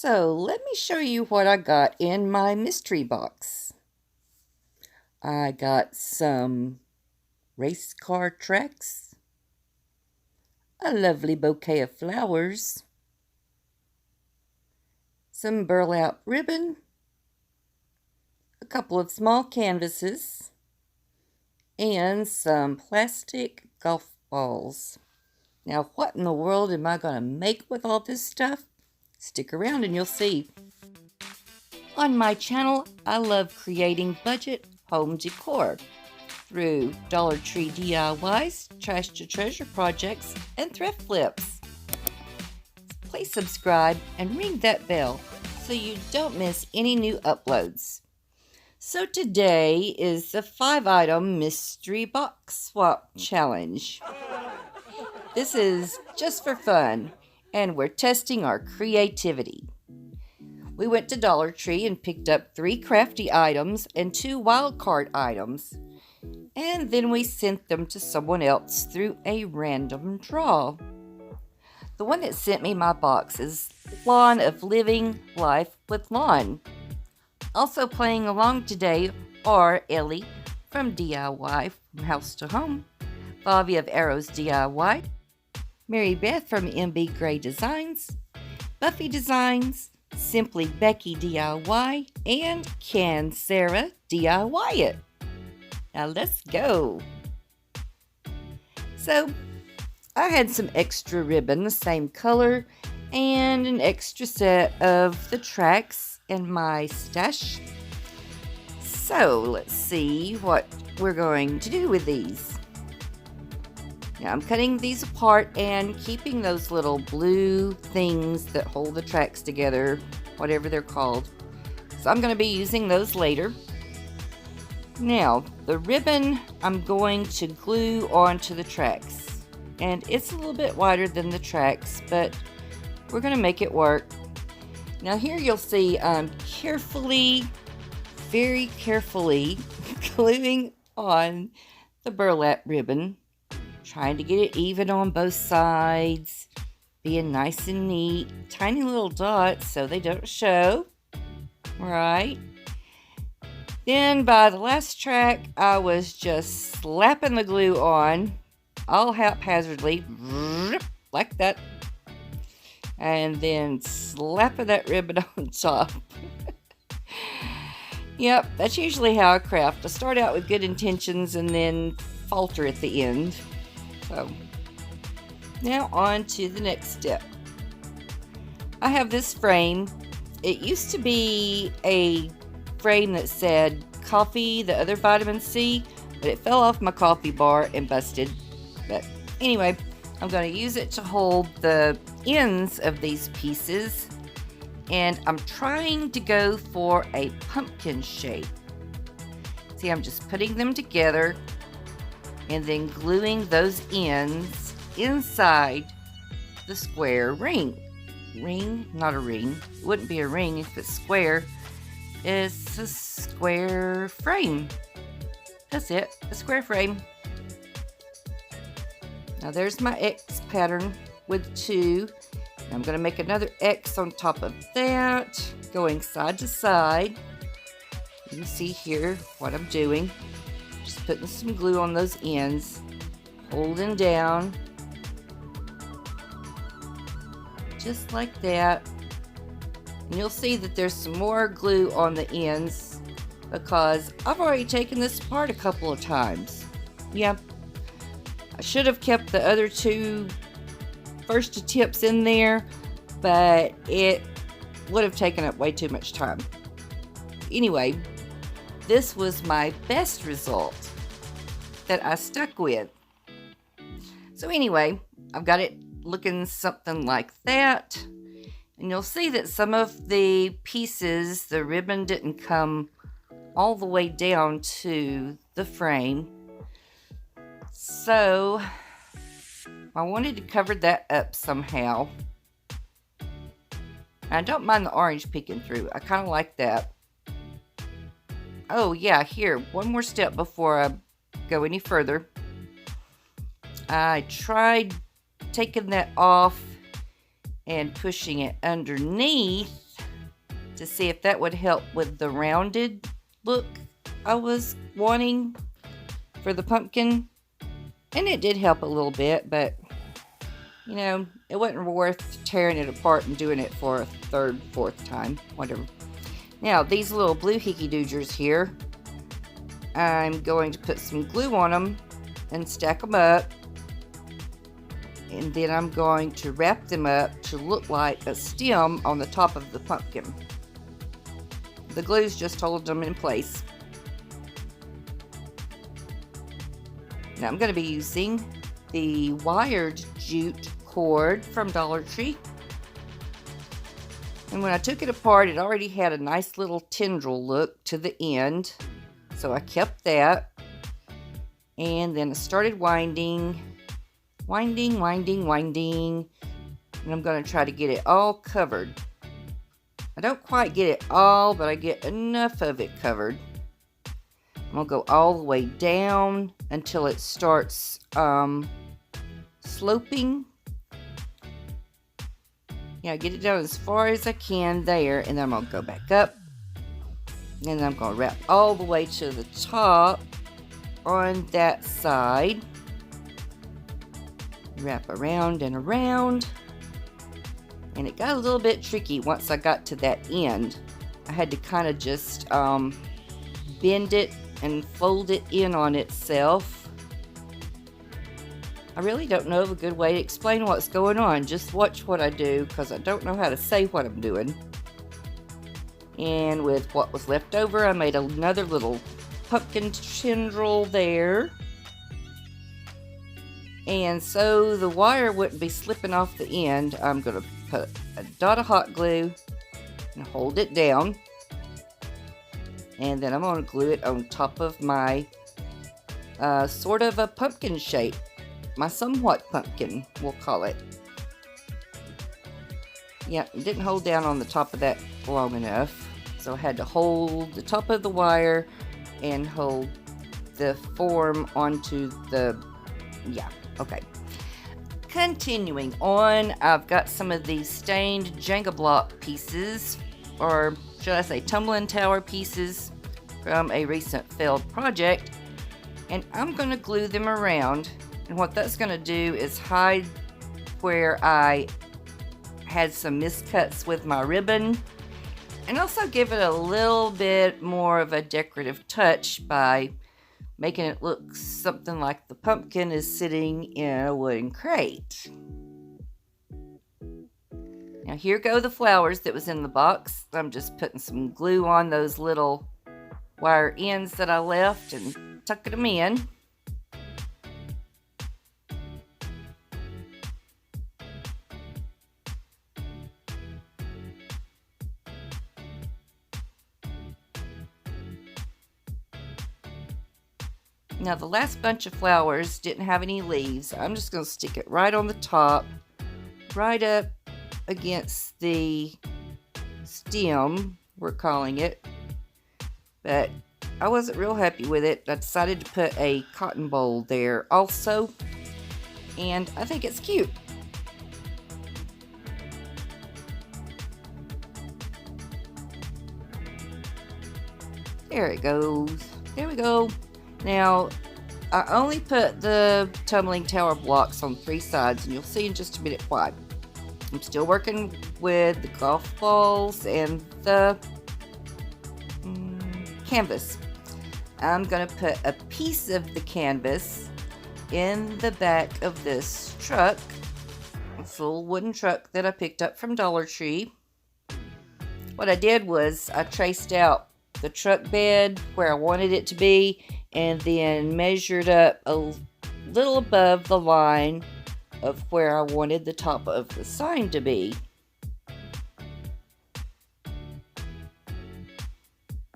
So let me show you what I got in my mystery box. I got some race car tracks, a lovely bouquet of flowers, some burlap ribbon, a couple of small canvases, and some plastic golf balls. Now, what in the world am I going to make with all this stuff? Stick around and you'll see. On my channel, I love creating budget home decor through Dollar Tree DIYs, trash to treasure projects, and thrift flips. Please subscribe and ring that bell so you don't miss any new uploads. So today is the 5-item mystery box swap challenge. This is just for fun, and we're testing our creativity. We went to Dollar Tree and picked up 3 crafty items and 2 wild card items, and then we sent them to someone else through a random draw. The one that sent me my box is Lawn of Living Life with Lawn. Also playing along today are Ellie from DIY from House to Home, Favi of Arrows DIY, Mary Beth from MB Gray Designs, Buffie Designs, Simply Becky DIY, and Can Sarah DIY It. Now let's go. So I had some extra ribbon, the same color, and an extra set of the tracks in my stash. So let's see what we're going to do with these. Now I'm cutting these apart and keeping those little blue things that hold the tracks together, whatever they're called. So I'm going to be using those later. Now the ribbon I'm going to glue onto the tracks, and it's a little bit wider than the tracks, but we're going to make it work. Now here you'll see I'm very carefully gluing on the burlap ribbon, trying to get it even on both sides, being nice and neat, tiny little dots so they don't show, right? Then by the last track, I was just slapping the glue on, all haphazardly, like that, and then slapping that ribbon on top. Yep, that's usually how I craft. I start out with good intentions and then falter at the end. So, now on to the next step. I have this frame. It used to be a frame that said coffee, the other vitamin C, but it fell off my coffee bar and busted. But anyway, I'm going to use it to hold the ends of these pieces, and I'm trying to go for a pumpkin shape. See, I'm just putting them together and then gluing those ends inside the square ring. Not a ring. It wouldn't be a ring if it's square. It's a square frame. That's it, a square frame. Now there's my X pattern with 2. I'm going to make another X on top of that, going side to side. You can see here what I'm doing. Just putting some glue on those ends, holding down, just like that. And you'll see that there's some more glue on the ends because I've already taken this apart a couple of times. Yeah, I should have kept the other 2 first attempts in there, but it would have taken up way too much time. Anyway, this was my best result that I stuck with. So anyway, I've got it looking something like that. And you'll see that some of the pieces, the ribbon didn't come all the way down to the frame. So I wanted to cover that up somehow. I don't mind the orange peeking through. I kind of like that. Oh yeah, here, one more step before I go any further. I tried taking that off and pushing it underneath, to see if that would help with the rounded look I was wanting for the pumpkin. And it did help a little bit, but you know, it wasn't worth tearing it apart and doing it for a third, fourth time, whatever. Now, these little blue hickey doogers here, I'm going to put some glue on them and stack them up. And then I'm going to wrap them up to look like a stem on the top of the pumpkin. The glue's just holding them in place. Now I'm going to be using the wired jute cord from Dollar Tree. And when I took it apart, it already had a nice little tendril look to the end. So I kept that. And then I started winding. And I'm going to try to get it all covered. I don't quite get it all, but I get enough of it covered. I'm going to go all the way down until it starts sloping. Yeah, get it down as far as I can there, and then I'm going to go back up. And then I'm going to wrap all the way to the top on that side. Wrap around and around. And it got a little bit tricky once I got to that end. I had to kind of just bend it and fold it in on itself. I really don't know of a good way to explain what's going on. Just watch what I do, because I don't know how to say what I'm doing. And with what was left over, I made another little pumpkin tendril there. And so the wire wouldn't be slipping off the end, I'm going to put a dot of hot glue and hold it down. And then I'm going to glue it on top of my sort of a pumpkin shape. My somewhat pumpkin, we'll call it. Yeah, it didn't hold down on the top of that long enough. So I had to hold the top of the wire and hold the form onto the... Yeah, okay. Continuing on, I've got some of these stained Jenga block pieces, or should I say tumbling tower pieces, from a recent failed project, and I'm going to glue them around. And what that's going to do is hide where I had some miscuts with my ribbon, and also give it a little bit more of a decorative touch by making it look something like the pumpkin is sitting in a wooden crate. Now here go the flowers that was in the box. I'm just putting some glue on those little wire ends that I left and tucking them in. Now the last bunch of flowers didn't have any leaves. I'm just going to stick it right on the top, right up against the stem, we're calling it. But I wasn't real happy with it. I decided to put a cotton bowl there also, and I think it's cute. There it goes. There we go. Now, I only put the tumbling tower blocks on 3 sides, and you'll see in just a minute why. I'm still working with the golf balls and the canvas. I'm going to put a piece of the canvas in the back of this truck, a full wooden truck that I picked up from Dollar Tree. What I did was I traced out the truck bed where I wanted it to be, and then measured up a little above the line of where I wanted the top of the sign to be.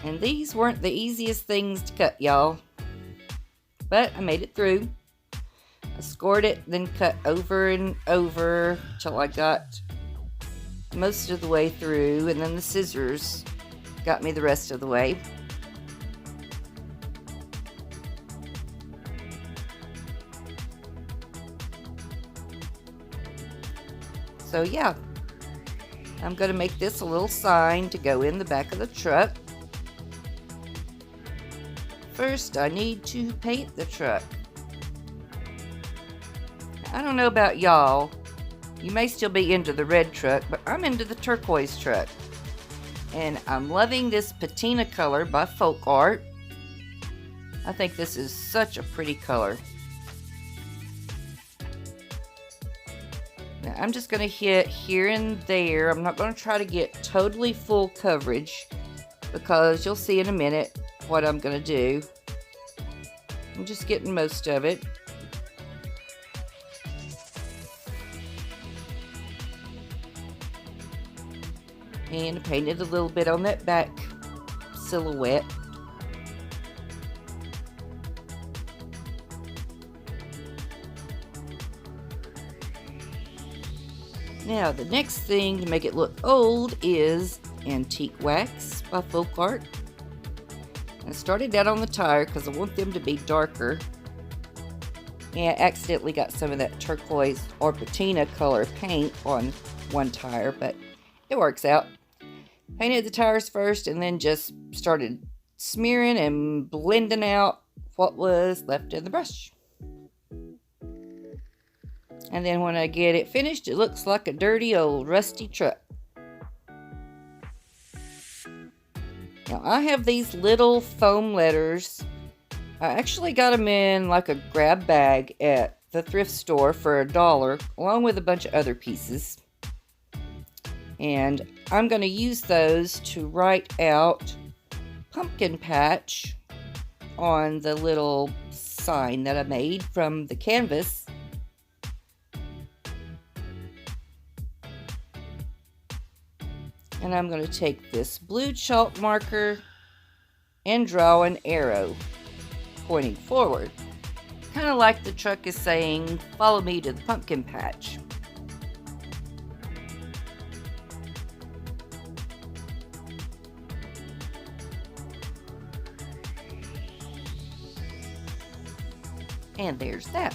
And these weren't the easiest things to cut, y'all, but I made it through. I scored it, then cut over and over till I got most of the way through, and then the scissors got me the rest of the way. So yeah, I'm going to make this a little sign to go in the back of the truck. First, I need to paint the truck. I don't know about y'all. You may still be into the red truck, but I'm into the turquoise truck. And I'm loving this patina color by Folk Art. I think this is such a pretty color. Now, I'm just going to hit here and there. I'm not going to try to get totally full coverage because you'll see in a minute what I'm going to do. I'm just getting most of it. And I painted a little bit on that back silhouette. Now the next thing to make it look old is antique wax by Folk Art. I started that on the tire because I want them to be darker. And I accidentally got some of that turquoise or patina color paint on one tire, but it works out. Painted the tires first and then just started smearing and blending out what was left in the brush. And then when I get it finished, it looks like a dirty old rusty truck. Now I have these little foam letters. I actually got them in like a grab bag at the thrift store for $1, along with a bunch of other pieces. And I'm going to use those to write out pumpkin patch on the little sign that I made from the canvas. And I'm going to take this blue chalk marker and draw an arrow pointing forward. Kind of like the truck is saying, follow me to the pumpkin patch. And there's that.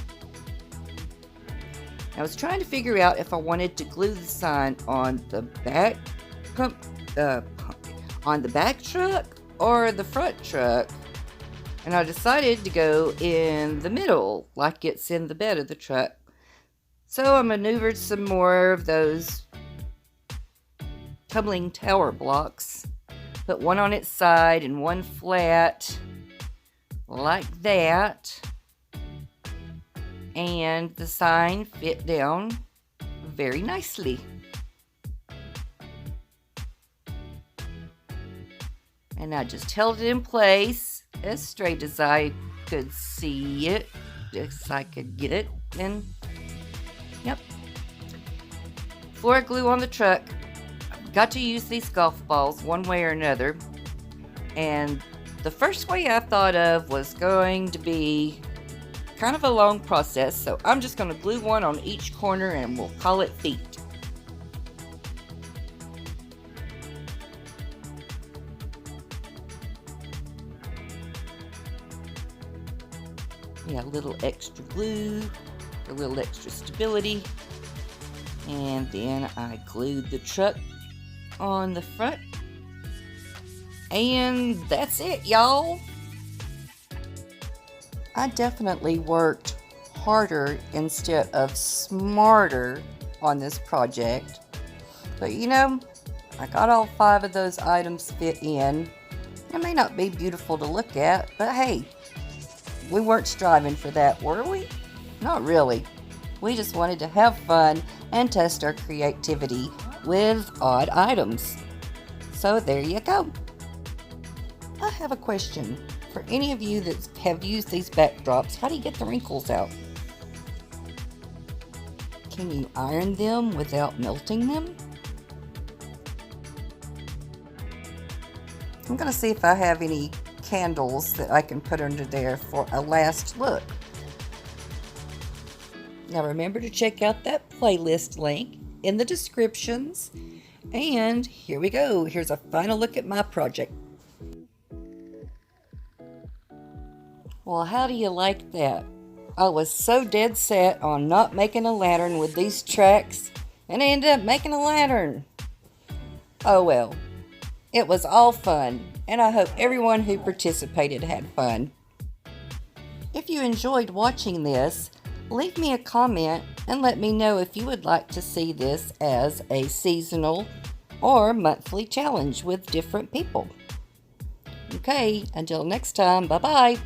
I was trying to figure out if I wanted to glue the sign on the back on the back truck or the front truck, and I decided to go in the middle like it's in the bed of the truck. So I maneuvered some more of those tumbling tower blocks, put one on its side and one flat like that, and the sign fit down very nicely. And I just held it in place as straight as I could see it, as I could get it, and yep. Before I glue on the truck, I've got to use these golf balls one way or another. And the first way I thought of was going to be kind of a long process, so I'm just going to glue one on each corner and we'll call it feet. Yeah, a little extra glue, a little extra stability, and then I glued the truck on the front, and that's it, y'all. I definitely worked harder instead of smarter on this project, but you know, I got all 5 of those items fit in. It may not be beautiful to look at, but hey, we weren't striving for that, were we? Not really. We just wanted to have fun and test our creativity with odd items. So there you go. I have a question. For any of you that have used these backdrops, how do you get the wrinkles out? Can you iron them without melting them? I'm going to see if I have any candles that I can put under there for a last look. Now remember to check out that playlist link in the descriptions. And here we go. Here's a final look at my project. Well, how do you like that? I was so dead set on not making a lantern with these tracks, and I ended up making a lantern. Oh well, it was all fun, and I hope everyone who participated had fun. If you enjoyed watching this, leave me a comment and let me know if you would like to see this as a seasonal or monthly challenge with different people. Okay, until next time, bye-bye.